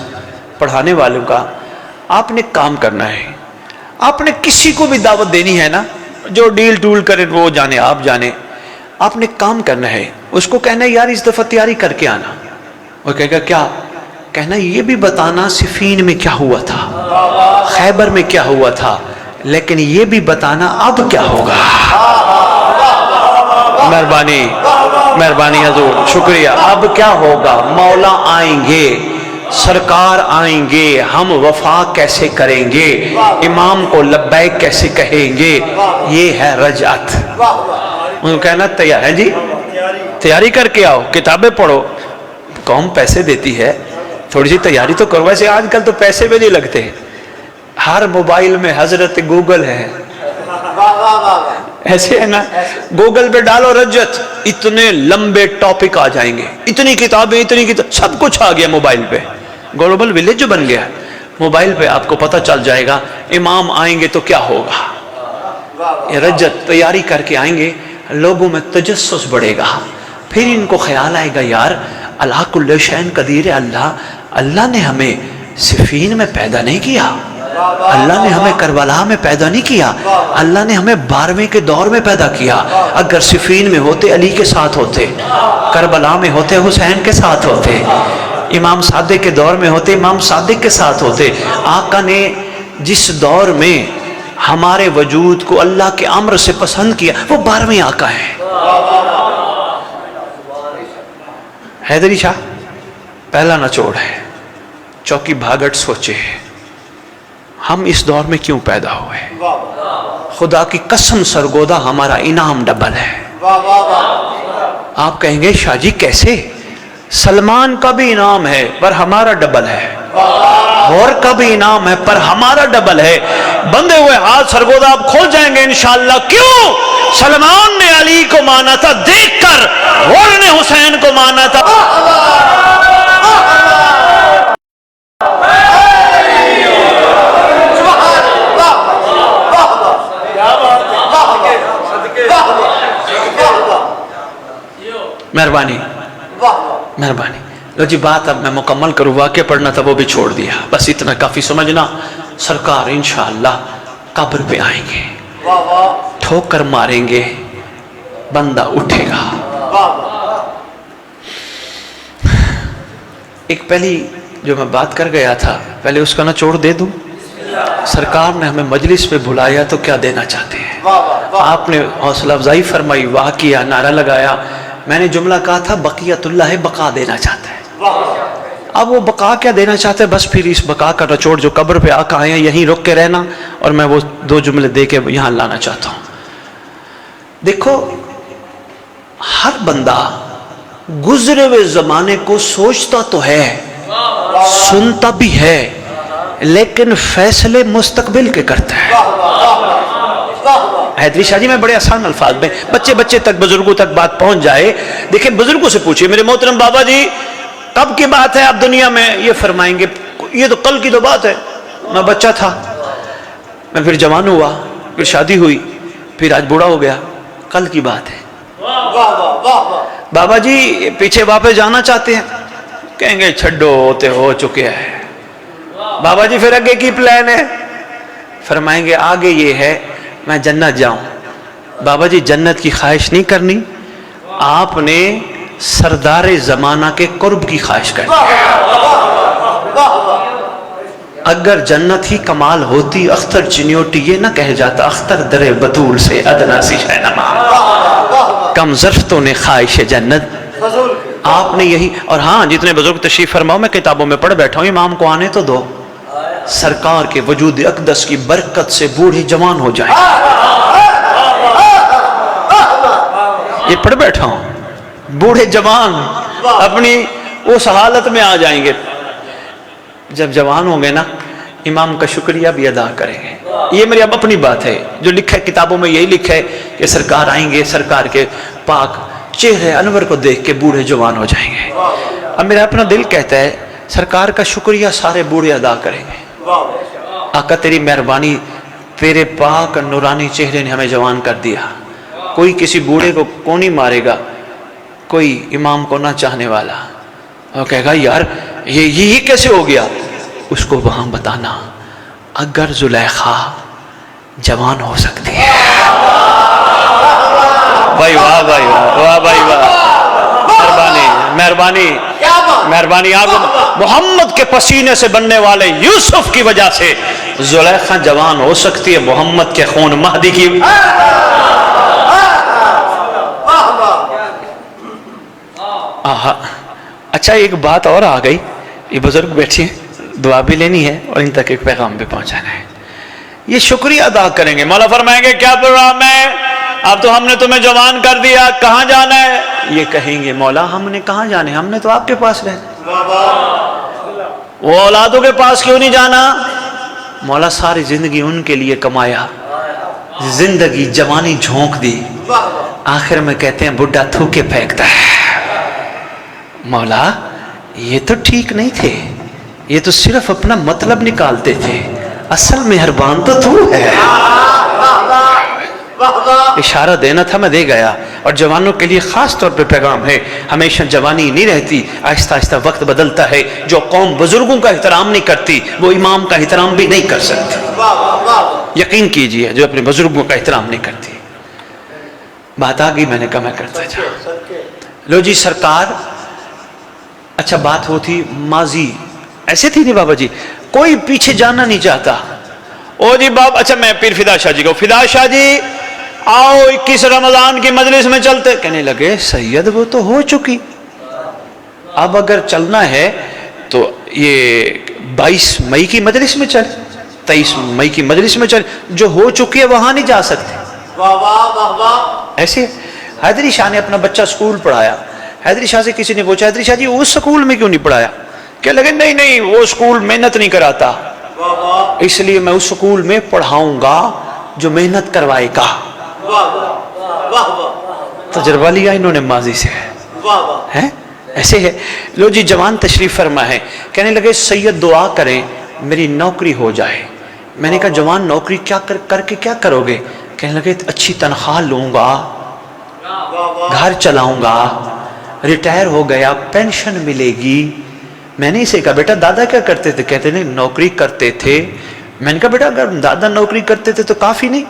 C: پڑھانے والوں کا، آپ نے کام کرنا ہے. آپ نے کسی کو بھی دعوت دینی ہے نا، جو ڈیل ٹول کرے وہ جانے آپ جانے. آپ نے کام کرنا ہے، اس کو کہنا ہے یار اس دفعہ تیاری کر کے آنا. وہ کہے گا کیا؟ کہنا یہ بھی بتانا صفین میں کیا ہوا تھا، خیبر میں کیا ہوا تھا، لیکن یہ بھی بتانا اب کیا ہوگا. مہربانی مہربانی حضور شکریہ. اب کیا ہوگا؟ مولا آئیں گے، سرکار آئیں گے، ہم وفا کیسے کریں گے، امام کو لبیک کیسے کہیں گے. یہ ہے رجعت. انہوں کہنا تیار ہے جی، تیاری کر کے آؤ، کتابیں پڑھو. قوم پیسے دیتی ہے، تھوڑی سی تیاری تو کرو. ویسے آج کل تو پیسے بھی نہیں لگتے، ہر موبائل میں حضرت گوگل ہے. ایسے ہے نا، گوگل پہ ڈالو رجت، اتنے لمبے ٹاپک آ جائیں گے، اتنی کتابیں سب کچھ آ گیا موبائل پہ. گلوبل ولیج جو بن گیا موبائل پہ آپ کو پتہ چل جائے گا امام آئیں گے تو کیا ہوگا. یہ رجت تیاری کر کے آئیں گے، لوگوں میں تجسس بڑھے گا. پھر ان کو خیال آئے گا یار اللہ کل شین قدیر. اللہ نے ہمیں صفین میں پیدا نہیں کیا، اللہ نے ہمیں کربلا میں پیدا نہیں کیا، اللہ نے ہمیں 12ویں کے دور میں پیدا کیا. اگر صفین میں ہوتے علی کے ساتھ ہوتے، کربلا میں ہوتے حسین کے ساتھ ہوتے، امام صادق کے دور میں ہوتے امام صادق کے ساتھ ہوتے. آقا نے جس دور میں ہمارے وجود کو اللہ کے امر سے پسند کیا وہ 12ویں آقا ہیں. حیدری شاہ پہلا نچوڑ ہے. چوکی بھاگٹ سوچے ہم اس دور میں کیوں پیدا ہوئے. خدا کی قسم سرگودا ہمارا انعام ڈبل ہے. آپ کہیں گے شاہ جی کیسے؟ سلمان کا بھی انعام ہے پر ہمارا ڈبل ہے، اور کا بھی انعام ہے پر ہمارا ڈبل ہے. بندے ہوئے ہاتھ سرگودا آپ کھول جائیں گے انشاءاللہ. کیوں؟ سلمان نے علی کو مانا تھا دیکھ کر، غور نے حسین کو مانا تھا. مہربانی مہربانی. لو جی بات اب میں مکمل کروں، واقعہ پڑھنا تھا وہ بھی چھوڑ دیا، بس اتنا کافی سمجھنا. سرکار انشاءاللہ قبر پہ آئیں گے، ٹھوکر ماریں گے، بندہ اٹھے گا. ایک پہلی جو میں بات کر گیا تھا، پہلے اس کا نہ چھوڑ دے دوں. سرکار نے ہمیں مجلس پہ بلایا تو کیا دینا چاہتے ہیں؟ آپ نے حوصلہ افزائی فرمائی، واہ کیا، نعرہ لگایا. میں نے جملہ کہا تھا بقیت اللہ ہے، بقا دینا چاہتا ہے. اب وہ بقا کیا دینا چاہتے ہیں؟ بس پھر اس بقا کا نچوڑ جو قبر پہ آقا آئے ہیں یہیں رک کے رہنا، اور میں وہ 2 جملے دے کے یہاں لانا چاہتا ہوں. دیکھو ہر بندہ گزرے ہوئے زمانے کو سوچتا تو ہے، سنتا بھی ہے، لیکن فیصلے مستقبل کے کرتا ہے. حیدری شاہ جی میں بڑے آسان الفاظ میں بچے تک، بزرگوں تک بات پہنچ جائے. دیکھیں بزرگوں سے پوچھئے، میرے محترم بابا جی کب کی بات ہے آپ دنیا میں؟ یہ فرمائیں گے یہ تو کل کی تو بات ہے، میں بچہ تھا، میں پھر جوان ہوا، پھر شادی ہوئی، پھر آج بوڑھا ہو گیا، کل کی بات ہے. بابا جی پیچھے واپس جانا چاہتے ہیں؟ کہیں گے چھڈو ہوتے ہو چکے ہیں. بابا جی پھر آگے کی پلان ہے؟ فرمائیں گے آگے یہ ہے میں جنت جاؤں. بابا جی جنت کی خواہش نہیں کرنی، آپ نے سردار زمانہ کے قرب کی خواہش کرنی. اگر جنت ہی کمال ہوتی اختر چنیوٹی یہ نہ کہہ جاتا اختر در بطول سے ادنا سی شہنما. کم ظرفتوں نے خواہش جنت، آپ نے یہی. اور ہاں جتنے بزرگ تشریف فرماؤ میں کتابوں میں پڑھ بیٹھا ہوں، امام کو آنے تو دو. سرکار کے وجود اقدس کی برکت سے بوڑھے جوان ہو جائیں. یہ پڑھ بیٹھا ہوں، بوڑھے جوان اپنی اس حالت میں آ جائیں گے. جب جوان ہوں گے نا امام کا شکریہ بھی ادا کریں گے. یہ میری اب اپنی بات ہے، جو لکھا ہے کتابوں میں یہی لکھا ہے کہ سرکار آئیں گے، سرکار کے پاک چہرے انور کو دیکھ کے بوڑھے جوان ہو جائیں گے. اب میرا اپنا دل کہتا ہے سرکار کا شکریہ سارے بوڑھے ادا کریں گے. آقا تیری مہربانی، تیرے پاک نورانی چہرے نے ہمیں جوان کر دیا. کوئی کسی بوڑھے کو کون نہیں مارے گا، کوئی امام کو نہ چاہنے والا، وہ کہے گا یار یہ کیسے ہو گیا. اس کو وہاں بتانا اگر زلیخا جوان ہو سکتی ہے. بھائی واہ بھائی واہ، واہ بھائی واہ، مہربانی مہربانی مہربانی. آپ محمد کے پسینے سے بننے والے یوسف کی وجہ سے زلیخا جوان ہو سکتی ہے، محمد کے خون مہدی کی. اچھا ایک بات اور آ گئی، یہ بزرگ بیٹھے ہیں، دعا بھی لینی ہے اور ان تک ایک پیغام بھی پہنچانا ہے. یہ شکریہ ادا کریں گے. مولا فرمائیں گے کیا پروگرام ہے؟ اب تو ہم نے تمہیں جوان کر دیا، کہاں جانا ہے؟ یہ کہیں گے مولا ہم نے کہاں جانا ہے، ہم نے تو آپ کے پاس رہنا. وہ اولادوں کے پاس کیوں نہیں جانا؟ مولا ساری زندگی ان کے لیے کمایا، زندگی جوانی جھونک دی، آخر میں کہتے ہیں بڈھا تھوکے پھینکتا ہے. مولا یہ تو ٹھیک نہیں تھے، یہ تو صرف اپنا مطلب نکالتے تھے، اصل مہربان تو تو ہے. اشارہ دینا تھا میں دے گیا. اور جوانوں کے لیے خاص طور پہ پیغام ہے، ہمیشہ جوانی نہیں رہتی، آہستہ آہستہ وقت بدلتا ہے. جو قوم بزرگوں کا احترام نہیں کرتی وہ امام کا احترام بھی نہیں کر سکتی. یقین کیجئے جو اپنے بزرگوں کا احترام نہیں کرتی. بات آ گئی، میں نے کہا میں کرتا جاؤں. لو جی سرکار، اچھا بات ہوتی ماضی ایسے تھی نہیں بابا جی، کوئی پیچھے جانا نہیں چاہتا. او جی بابا، اچھا میں پیر فدا شاہ جی کو، فدا شاہ جی آؤ 21 رمضان کی مجلس میں چلتے. کہنے لگے سید وہ تو ہو چکی، اب اگر چلنا ہے تو یہ 22 مئی کی مجلس میں چلے، 23 مئی کی مجلس میں چلے، جو ہو چکی ہے وہاں نہیں جا سکتے. ایسے حیدری شاہ نے اپنا بچہ سکول پڑھایا. حیدری شاہ سے کسی نے پوچھا حیدری شاہ جی اس سکول میں کیوں نہیں پڑھایا؟ کہنے لگے نہیں وہ سکول محنت نہیں کراتا، اس لیے میں اس سکول میں پڑھاؤں گا جو محنت کروائے گا. تجربہ لیا انہوں نے ماضی سے
B: واہ واہ
C: ہے ایسے ہے. لو جی جوان تشریف فرما ہے, کہنے لگے سید دعا کریں میری نوکری ہو جائے. میں نے کہا جوان نوکری کیا کر کے کیا کرو گے؟ کہنے لگے اچھی تنخواہ لوں گا, گھر چلاؤں گا, ریٹائر ہو گیا پینشن ملے گی. میں نے اسے کہا بیٹا دادا کیا کرتے تھے؟ کہتے نہیں نوکری کرتے تھے. میں نے کہا بیٹا اگر دادا نوکری کرتے تھے تو کافی نہیں.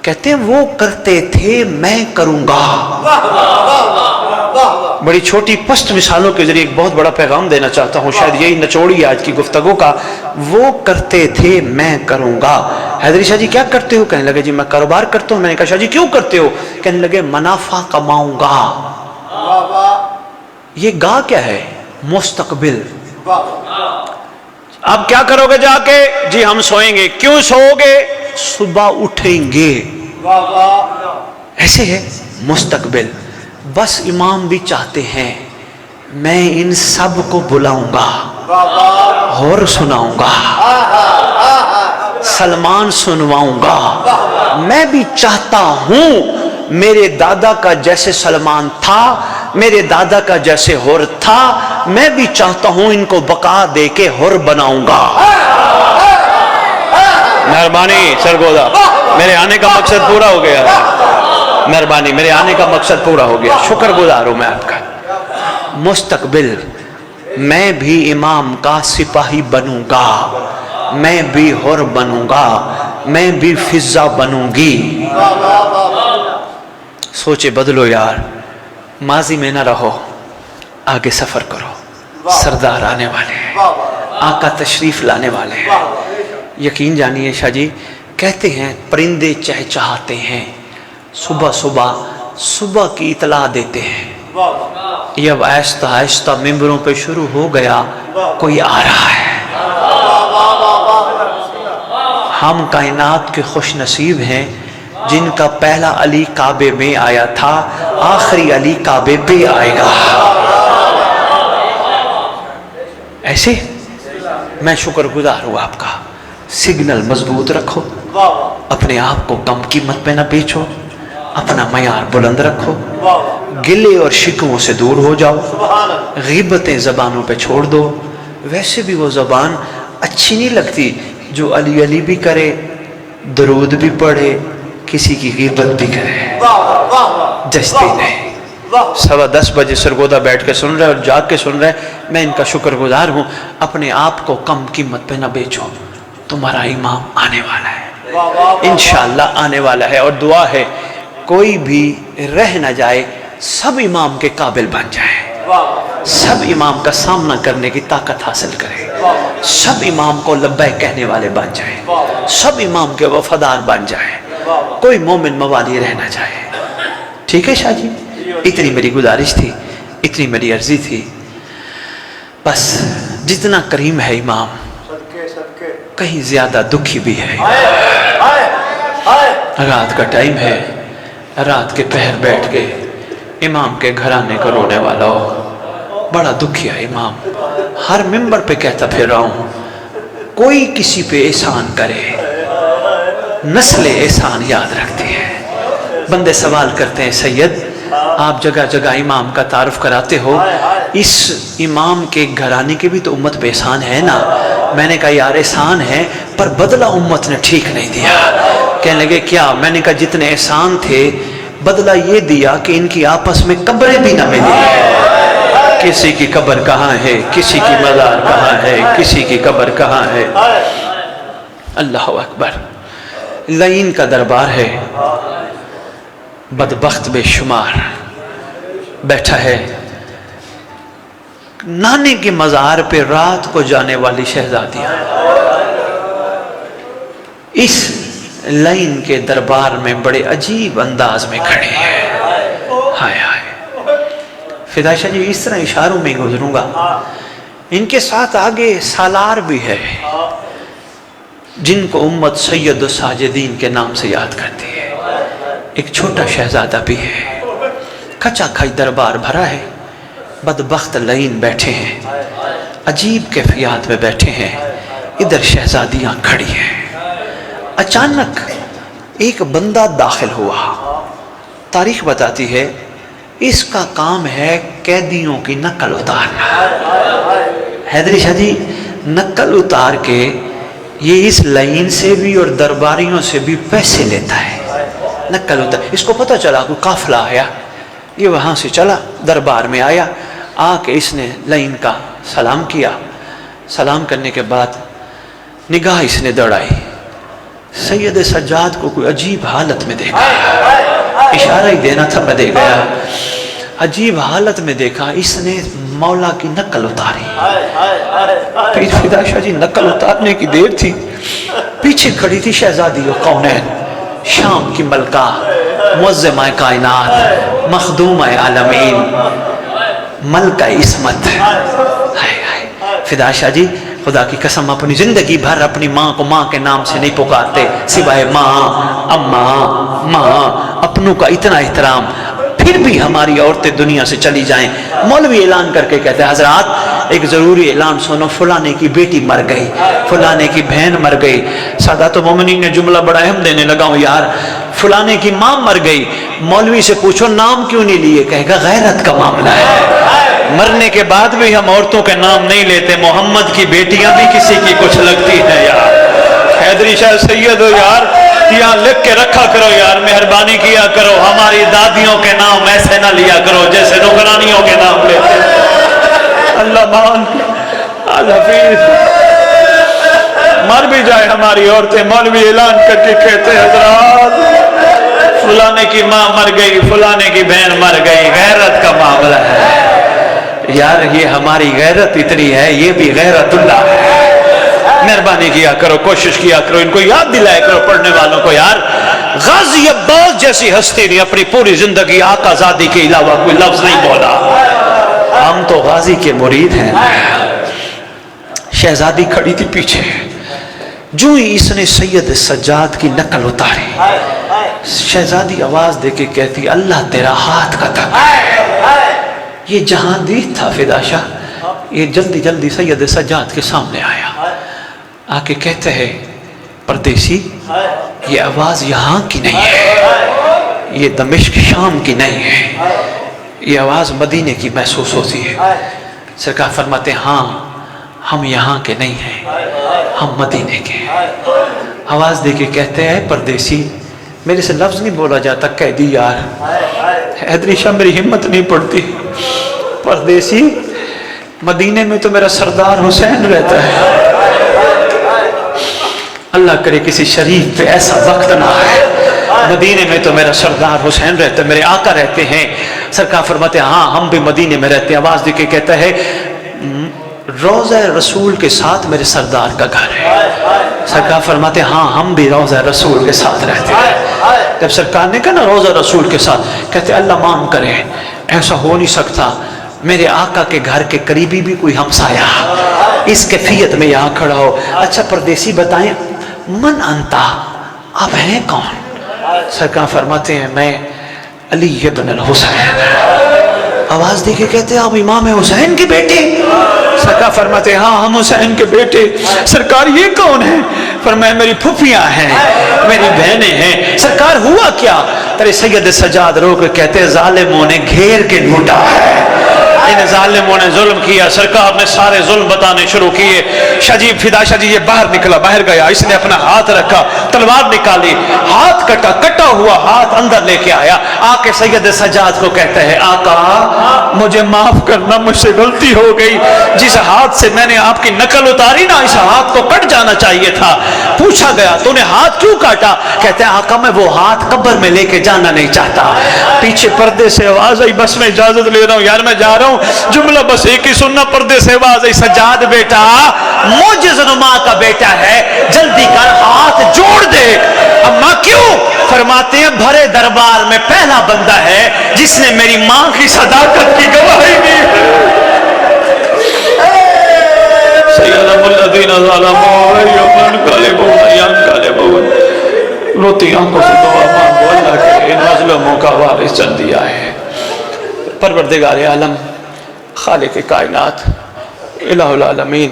C: کہتے ہیں وہ کرتے تھے میں کروں گا. بڑی چھوٹی پست مثالوں کے ذریعے ایک بہت بڑا پیغام دینا چاہتا ہوں, شاید یہی نچوڑی آج کی گفتگو کا. وہ کرتے تھے میں کروں گا. حیدری شاہ جی کیا کرتے ہو؟ کہنے لگے جی میں کاروبار کرتا ہوں. میں نے کہا شاہ جی کیوں کرتے ہو؟ کہنے لگے منافع کماؤں گا. یہ گا کیا ہے؟ مستقبل. اب کیا کرو گے جا کے؟ جی ہم سوئیں گے. کیوں سوؤ گے؟ صبح اٹھیں گے. ایسے ہے مستقبل. بس امام بھی چاہتے ہیں میں ان سب کو بلاؤں گا اور سناؤں گا, سلمان سنواؤں گا. میں بھی چاہتا ہوں میرے دادا کا جیسے سلمان تھا, میرے دادا کا جیسے ہور تھا, میں بھی چاہتا ہوں ان کو بقا دے کے ہور بناؤں گا. مہربانی سرگودا, میرے آنے کا مقصد پورا ہو گیا. مہربانی میرے آنے کا مقصد پورا ہو گیا, شکر گزار ہوں میں آپ کا. مستقبل میں بھی امام کا سپاہی بنوں گا, میں بھی ہور بنوں گا, میں بھی فضا بنوں گی. سوچے بدلو یار, ماضی میں نہ رہو, آگے سفر کرو. سردار آنے والے ہیں, آقا تشریف لانے والے ہیں. یقین جانیے شاہ جی کہتے ہیں پرندے چہچہاتے ہیں, صبح صبح صبح کی اطلاع دیتے ہیں. یہ اب آہستہ آہستہ ممبروں پہ شروع ہو گیا, کوئی آ رہا ہے. ہم کائنات کے خوش نصیب ہیں جن کا پہلا علی کعبے میں آیا تھا, آخری علی کعبے پہ آئے گا. ایسے میں شکر گزار ہوں آپ کا. سگنل مضبوط رکھو, اپنے آپ کو کم قیمت پہ نہ بیچو, اپنا معیار بلند رکھو, گلے اور شکووں سے دور ہو جاؤ, غیبتیں زبانوں پہ چھوڑ دو. ویسے بھی وہ زبان اچھی نہیں لگتی جو علی علی بھی کرے, درود بھی پڑھے, کسی کی غیبت بھی کرے, جچتی نہیں. 10:15 بجے سرگودا بیٹھ کے سن رہے اور جاگ کے سن رہے, میں ان کا شکر گزار ہوں. اپنے آپ کو کم قیمت پہ نہ بیچو, تمہارا امام آنے والا ہے, انشاءاللہ آنے والا ہے. اور دعا ہے کوئی بھی رہ نہ جائے, سب امام کے قابل بن جائے, سب امام کا سامنا کرنے کی طاقت حاصل کرے, سب امام کو لبیک کہنے والے بن جائے, سب امام کے وفادار بن جائے, کوئی مومن موالی رہ نہ جائے. ٹھیک ہے شاہ جی, اتنی میری گزارش تھی, اتنی میری عرضی تھی. بس جتنا کریم ہے امام کہیں زیادہ دکھی بھی ہے. رات کا ٹائم ہے, رات کے پہر بیٹھ کے امام کے گھرانے کو رونے والا ہو, بڑا دکھی ہے امام. ہر ممبر پہ کہتا پھر رہا ہوں کوئی کسی پہ احسان کرے, نسل احسان یاد رکھتی ہے. بندے سوال کرتے ہیں سید آپ جگہ جگہ امام کا تعارف کراتے ہو, اس امام کے گھرانے کے بھی تو امت پہ احسان ہے نا. میں نے کہا یار احسان ہے پر بدلہ امت نے ٹھیک نہیں دیا. کہنے لگے کیا؟ میں نے کہا جتنے احسان تھے بدلہ یہ دیا کہ ان کی آپس میں قبریں بھی نہ ملی. کسی کی قبر کہاں ہے, کسی کی مزار کہاں ہے, کسی کی قبر کہاں ہے. اللہ اکبر. لعین کا دربار ہے, بدبخت بے شمار بیٹھا ہے. نانے کے مزار پہ رات کو جانے والی شہزادیاں اس لعین کے دربار میں بڑے عجیب انداز میں کھڑے ہیں. ہائے ہائے. فدا شاہ جی اس طرح اشاروں میں گزروں گا. ان کے ساتھ آگے سالار بھی ہے جن کو امت سید الساجدین کے نام سے یاد کرتی ہے. ایک چھوٹا شہزادہ بھی ہے. کھچا کھچ دربار بھرا ہے. بدبخت لعین بیٹھے ہیں, عجیب کیفیات میں بیٹھے ہیں. ادھر شہزادیاں کھڑی ہیں. اچانک ایک بندہ داخل ہوا. تاریخ بتاتی ہے اس کا کام ہے قیدیوں کی نقل اتارنا. حیدری شاہ جی نقل اتار کے یہ اس لائن سے بھی اور درباریوں سے بھی پیسے لیتا ہے. نقل اتار, اس کو پتہ چلا کوئی قافلہ آیا, یہ وہاں سے چلا دربار میں آیا, آ کے اس نے لائن کا سلام کیا. سلام کرنے کے بعد نگاہ اس نے دوڑائی, سید سجاد کو کوئی عجیب حالت میں دیکھا, اشارہ ہی دینا تھا میں دے گیا. عجیب حالت میں دیکھا, اس نے مولا کی نقل اتاری. پیر فدا شاہ جی نقل اتارنے کی دیر تھی, پیچھے کھڑی تھی شہزادی کونین, شام کی ملکہ, معظمہ کائنات, مخدومہ عالمین, ملکہ عصمت. فدا شاہ جی خدا کی قسم اپنی زندگی بھر اپنی ماں کو ماں کے نام سے نہیں پکارتے سوائے ماں, اماں, ماں. اپنوں کا اتنا احترام, پھر بھی ہماری عورتیں دنیا سے چلی جائیں, مولوی اعلان کر کے کہتے ہیں حضرات ایک ضروری اعلان سنو, فلانے کی بیٹی مر گئی, فلانے کی بہن مر گئی. سادات مومنین نے جملہ بڑا اہم دینے لگا ہوں یار, فلانے کی ماں مر گئی, مولوی سے پوچھو نام کیوں نہیں لیے, کہے گا غیرت کا معاملہ ہے. مرنے کے بعد بھی ہم عورتوں کے نام نہیں لیتے, محمد کی بیٹیاں بھی کسی کی کچھ لگتی ہیں یار. حیدری شاہ سید ہو یار, یہاں لکھ کے رکھا کرو یار, مہربانی کیا کرو, ہماری دادیوں کے نام ایسے نہ لیا کرو جیسے نوکرانیوں کے نام لیتے. اللہ مان الحفیظ, مر بھی جائے ہماری عورتیں, مولوی اعلان کر کے کہتے حضرات فلانے کی ماں مر گئی, فلانے کی بہن مر گئی, غیرت کا معاملہ ہے یار. یہ ہماری غیرت اتنی ہے, یہ بھی غیرت اللہ ہے. مہربانی کیا کرو, کوشش کیا کرو, ان کو یاد دلایا کرو پڑھنے والوں کو یار. غازی عباس جیسی ہستی نے اپنی پوری زندگی آقا زادی کے علاوہ کوئی لفظ نہیں بولا. ہم تو غازی کے مرید ہیں. شہزادی کھڑی تھی پیچھے, جو ہی اس نے سید سجاد کی نقل اتاری, شہزادی آواز دے کے کہتی اللہ تیرا ہاتھ کا تھا. یہ جہاں دید تھا فدا شاہ, یہ جلدی جلدی سید سجاد کے سامنے آیا, آ کے کہتے ہیں پردیسی یہ آواز یہاں کی نہیں ہے, یہ دمشق شام کی نہیں ہے, یہ آواز مدینے کی محسوس ہوتی ہے. سرکار فرماتے ہاں ہم یہاں کے نہیں ہیں, ہم مدینے کے ہیں. آواز دے کے کہتے ہیں پردیسی میرے سے لفظ نہیں بولا جاتا, قیدی یار. حیدری شاہ میری ہمت نہیں پڑتی, پردیسی مدینے میں تو میرا سردار حسین رہتا ہے. اللہ کرے کسی شریف پہ ایسا وقت نہ آئے, مدینے میں تو میرا سردار حسین رہتا ہے, میرے آقا رہتے ہیں. سرکار فرماتے ہیں ہاں ہم بھی مدینے میں رہتے ہیں. آواز دے کے کہتا ہے روضہ رسول کے ساتھ میرے سردار کا گھر ہے. سرکار فرماتے ہیں ہاں ہم بھی روضہ رسول کے ساتھ رہتے ہیں. جب سرکار نے کہا نا روضہ رسول کے ساتھ, کہتے اللہ مان کرے ایسا ہو نہیں سکتا, میرے آقا کے گھر کے قریبی بھی کوئی ہمسایا اس کیفیت میں یہاں کھڑا ہو. اچھا پردیسی بتائیں من انتا, آپ ہیں کون؟ سرکار فرماتے ہیں میں علی ابن الحسین. آواز دے کے کہتے ہیں آپ امام حسین کے بیٹے؟ سرکار فرماتے ہیں ہاں ہم حسین کے بیٹے. سرکار یہ کون ہے؟ فرمایا میری پھوپھیاں ہیں, میری بہنیں ہیں. سرکار ہوا کیا؟ تیرے سید سجاد رو کے کہتے ہیں ظالموں نے گھیر کے لوٹا ہے, ان ظالموں نے ظلم کیا. سرکار نے سارے ظلم بتانے شروع کیے. شجیب فدا شاہ جی یہ باہر نکلا, باہر گیا, اس نے اپنا ہاتھ رکھا, تلوار نکالی, ہاتھ کٹا, کٹا ہوا ہاتھ اندر لے کے آیا. آ کے سید سجاد کو کہتا ہے آقا مجھے معاف کرنا, مجھ سے غلطی ہو گئی, جس ہاتھ سے میں نے آپ کی نقل اتاری نا اس ہاتھ کو کٹ جانا چاہیے تھا. پوچھا گیا تو نے ہاتھ کیوں کاٹا؟ کہتے ہیں آقا میں وہ ہاتھ قبر میں لے کے جانا نہیں چاہتا. پیچھے پردے سے آواز آئی, بس میں اجازت لے رہا ہوں یار, میں جا رہا ہوں. جملہ بس ایک ہی سننا, پردے سے آواز آئی سجاد بیٹا معجز نما کا بیٹا ہے, جلدی کر ہاتھ جوڑ دے. اما کیوں؟ فرماتے ہیں بھرے دربار میں پہلا بندہ ہے جس نے میری ماں کی صداقت کی گواہی دی. سیدنا الذین ظلموا یمن قلبون یم قلبون, روتی آنکھوں سے دعا مانگو اللہ کے ان مظلوموں کا وارث چن دیا ہے. پروردگار عالم, خالق کائنات, الہ العالمین,